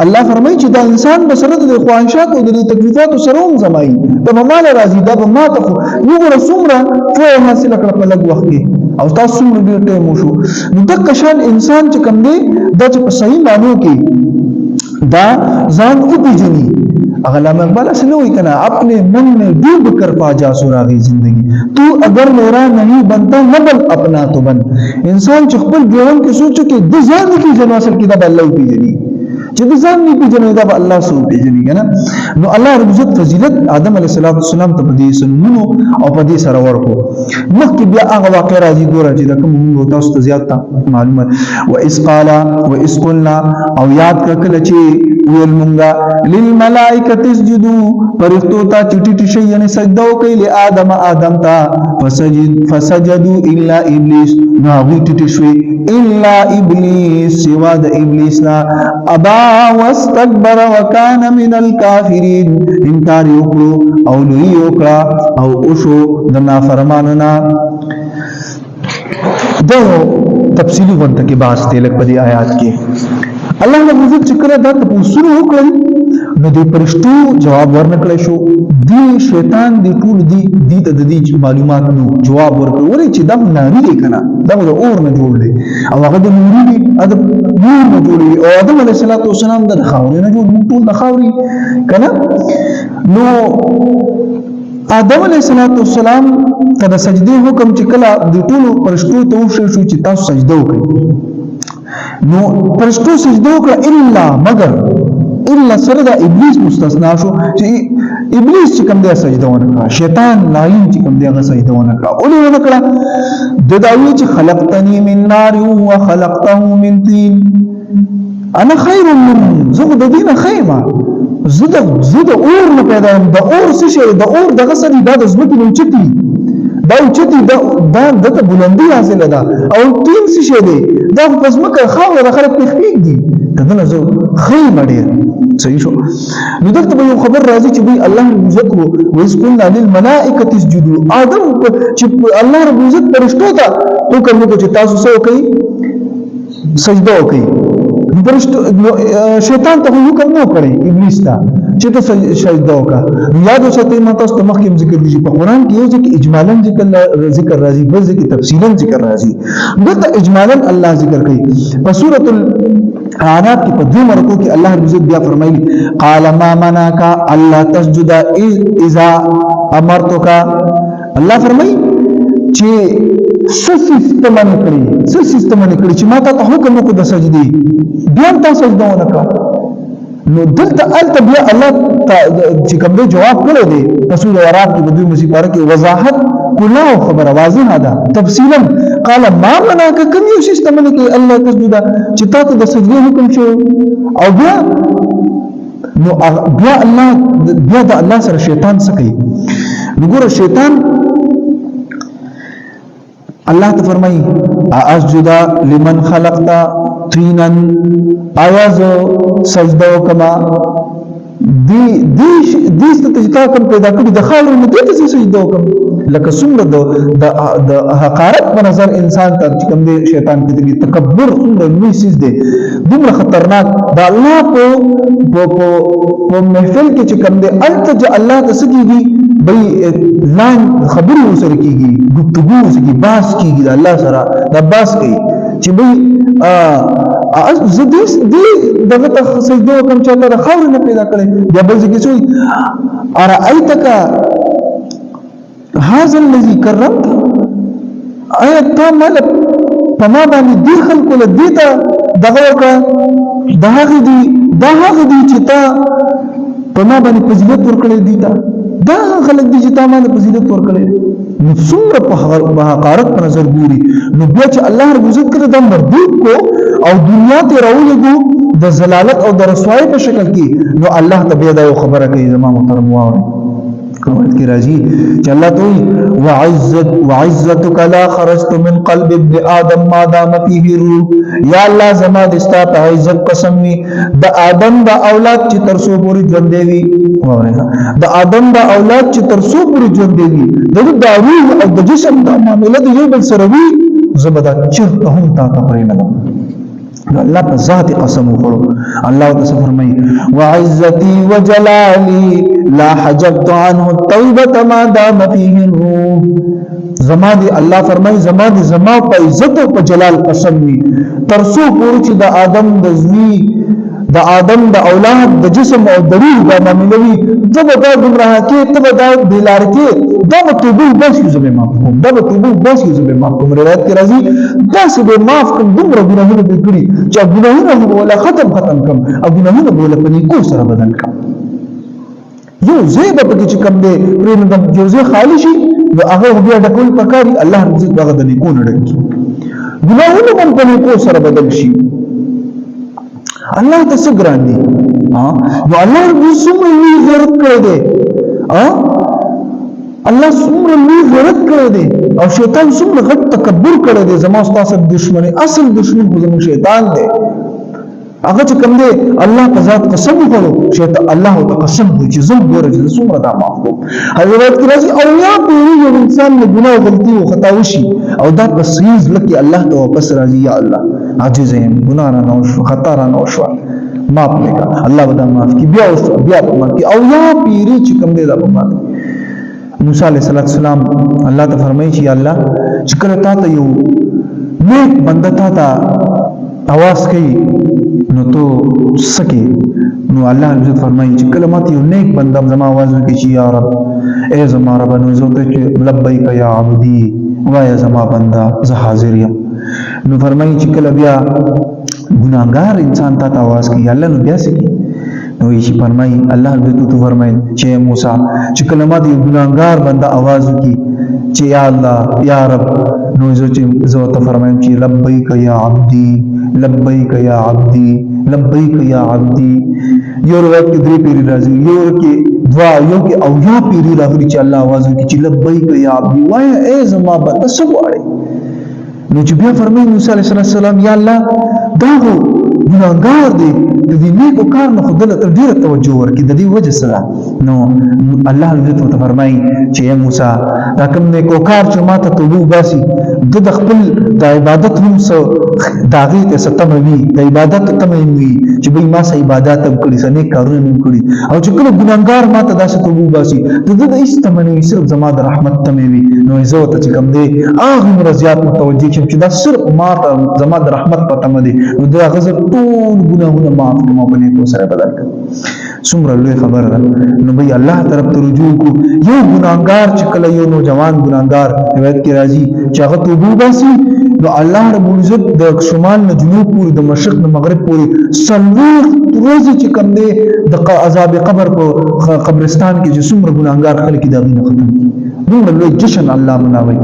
الله فرمایي چې دا انسان بسره د خواهشات او د تکلیفات سره هم زمای دا مال راځي دا به ما ته یو ګره څومره ټول حاصل کړ په لږ وخت کې او تاسو څومره ډیر ټیم وشو نو د کشان انسان چې کوم دی دا چې په صحیح معنی کې دا ځان او پیژني علامہ اقبال سے وہی کہنا اپنے من میں ڈوب کر پا جا سراغی زندگی تو اگر میرا نہیں بنتا نہ بن اپنا تو بن انسان چې خپل ګوان کې سوچو کې د ځان کې جنو اصل کې دا الله پیژني چې د ځان نه پیژني دا الله سو پیژني کنه نو الله رب عزت فضیلت آدم علیه السلام ته په دې سنونو او په دې سره ورکو مخکې بیا هغه واقع راځي ګوره چې کوم موږ تاسو ته زیات معلومات و اس قال و اس قلنا او یاد کړه چې ویل مونږه للملائکه تسجدوا فرښتو ته چټی شي یعنی سجده وکړي له آدم ته فسجدوا الا ابلیس نو هغه ټټی شوی الا ابلیس سوا د ابلیس لا ابا واستكبر وكان من الكافرين انکار وکړو او لوی وکړه او اوشو د نافرماننا دو تفصیلی ونته کې باس تلک په دې آیات کې الله رب عزت چې کله دا تاسو وکړل نو دې پرشتو جواب ورنکړی شو دی شیطان دی ټول دی ته د دې معلومات نو جواب ورکړ ورې چې دا ناری دی کنه دا د اور نه جوړ دی او هغه د نوري دی ادب نور نه جوړ دی او آدم علیه السلام د خاورې نه جوړ ټول د خاورې کنه نو آدم علیه السلام ته د سجدې حکم چې کله د ټول پرشتو ته وشو چې تاسو سجده وکړئ نو پرشتو سجده وکړه الا مگر الا سره د ابلیس مستثنا شو چې ابلیس چې کوم دی سجده ونکړه شیطان لاین چې کوم دی هغه سجده ونکړه اولې ونکړه د داوی چې خلقتنی من نار و خلقته من طین انا خیر من زه د دینه خیمه زه د اور نه پیدا یم د اور څه شی د اور دغه سړي دا د ځمکې نه چتی دا چتی دا دته بلندی حاصله ده او تین څه شی دی دا پس مکه خاور د خلک تخفیق دي دغه زه خیمه ډیر صحیح شو نو دلته به یو خبر راځي چې دوی الله رب عزت کو وایس قلنا للملائکه اسجدوا ادم چې الله رب عزت پرشتو ته تو کوم چې تاسو سو کوي سجده وکړي پرشتو شیطان ته حکم نه کړی ابلیس ته چې ته سجده وکړه یاد اوسئ ما تاسو ته مخکې ذکر کړی په قران کې یو ځکه اجمالاً ذکر راځي بل ځکه تفصیلاً ذکر راځي دغه اجمالاً الله ذکر کوي په سورۃ الاعراف کې په دې مرکو کې الله رب عزت بیا فرمایي قال ما منعك الا تسجد اذا امرتك الله فرمایي چې سیستم نکړي چې ما ته حکم وکړ د سجدي بیا تاسو سجده ونکړه نو دلته الته بیا الله چې کوم جواب کړی دی په سورۃ الاعراف کې د دوی مصیبت کې وضاحت کله خبره واضحه ده تفصیلا قال ما منعك کوم یو سیستم نکړي الله تسجد چې تاسو د سجدي حکم شو او بیا نو بیا د الله سره شیطان سکی نو ګوره شیطان الله ته فرمایي اسجد لمن خلقت طینا آواز سجده وکما دې ستاسو کوم پیدا کړی د خالو نه دې ته سجده وکم لکه څومره د حقارت په نظر انسان ته چې کوم دی شیطان کې دی تکبر څومره لوی سیز دی دومره خطرناک د الله په محفل کې چې کوم دی الته الله ته سګيږي بې لان خبرې وسره کیږي گفتگو وسره کیږي باس کیږي د الله سره د باس کوي چې بې زديس دي دغه ته سجده کوم چې الله خاور نه پیدا کړي بیا بل څه کوي ارایتک هذا الذي كرمت آیت تا مال پما باندې دی خلق له دیتا دغه وکړه دغه دی چې تا پما باندې فضیلت ورکړې دیتا دا خلق دي چې تا باندې فضیلت ورکړې نو څومره په حقارت په نظر ګوري نو بیا چې الله رب عزت کړه د مردود کو او دنیا ته راولګو د زلالت او د رسوایی په شکل کې نو الله ته بیا دا خبره کوي زموږ محترم واوري قرآن کی راضی کہ اللہ تو وعزتک لا خرجت من قلب ابن آدم ما دام فيه روح یا اللہ زما دستا په عزت قسم وی د آدم دا اولاد چې ترسو پوری ژوند دی د آدم دا اولاد چې ترسو پوری ژوند دی دغه د روح او د جسم د معاملې د یو بل سره وی زبدا چرته هم تا پرې نه الله په ذات قسم وکړو. الله تعالی فرمایي وعزتي وجلالي لا حجبت عنه التوبه ما دام فيه الروح. زما دی الله فرمایي زما په عزت او په جلال قسم وي ترسو پورې چې د آدم د زوی د آدم د اولاد د جسم او د روح د معاملوي دغه د گمراه کې تبه د بلار کې دغه توبه بس یو زمه معاف کوم دغه توبه بس یو زمه معاف کوم. روایت کې راځي تاسو به معاف کوم دومره ګناهونه به کړی چې ګناهونه ولا ختم کوم او ګناهونه ولا په نیکو سره بدل کوم. یو زه به پکې چې کوم دی پرېمدم یو زه خالی شي نو هغه بیا د کول پکاري الله رزق دغه د نیکو نه ډکي ګناهونه هم په نیکو سره بدل شي. الله ته څه ګران دي نو الله رب څومره لوی غیرت کړی دی الله څومره لوی غیرت کړی دی او شیطان څومره غټ تکبر کړی دی. زما ستاسو دشمن اصل دشمن خو زموږ شیطان دی. هغه چې کوم دی الله په ذات قسم وکړو شیطان الله ته قسم دی چې زه ګوره چې څومره دا معاف کوم. حضرت کې راځي او یا په یو انسان له ګناه غلطي او خطا وشي او دا بسیز لکه الله ته واپس راځي یا الله عاجز یم ګناه نه وشو خطا را نه وشو معاف لکه الله ودا معاف کی بیا معاف کی او یا پیری چې کوم دی دا معاف. موسی علیہ السلام الله ته فرمایي چې الله چې کله تا ته یو نیک بنده تا ته आवाज کوي نو تو سکی نو الله عزت فرمایي چې کله ماته یو نیک بنده زما आवाज وکړي چې یا رب اے زما رب نو زه ته چې لبیک یا عبدی وای زما بنده زه حاضر یم. نو فرمایي چې کله بیا ګناهګار انسان ته आवाज کوي الله نو بیا سکی نو یې فرمایي الله عزت تو فرمایي چې موسی چې کله ماته یو ګناهګار بنده आवाज وکړي چې یا الله یا رب نو زه ته فرمایم چې لبیک یا عبدی لبیک یا عبدی لبیک یا عبدی. یو روایت کې درې پیری راځي یو کې دوا یو کې او یا پیری راغلي چې الله आवाज وکړي چې لبیک یا عبدی وای اے زما بنده څه غواړي. نو چې بیا فرمایي موسی علیه السلام یا الله دا ګناهګار دی د دې نیکو کار نه خدای ته ډیره توجه ورکړي د دې وجه سره. نو الله عزت ته فرمایي چې یا موسی دا کوم نیکو کار چې ماته توبه وباسي د خپل د عبادت هم سو داغي ته ستموي د عبادت تموي چې به ما سه عبادت هم کړی سنه کارونه هم کړی او چې کله ګناهګار ماته داسې توبه وباسي د دې استمنوي صرف زما د رحمت تموي نو عزت ته کوم دی هغه مرزيات متوجي چې دا صرف ماته زما د رحمت پته مده نو دا غزه ټول ګناهونه معاف کوم په نیکو سره بدل کړ. څومره لوی خبره ده. نو به الله طرف ته رجوع کو یو ګناهګار چې کله یو نوجوان ګناهګار روایت کې راځي چې هغه توبه وباسي نو الله رب العزت د شمال نه جنوب پورې د مشرق نه مغرب پورې څلور ورځې چې کوم دی د عذاب قبر په قبرستان کې چې څومره ګناهګار خلک دي دا نه ختم. دومره لوی جشن الله مناوي.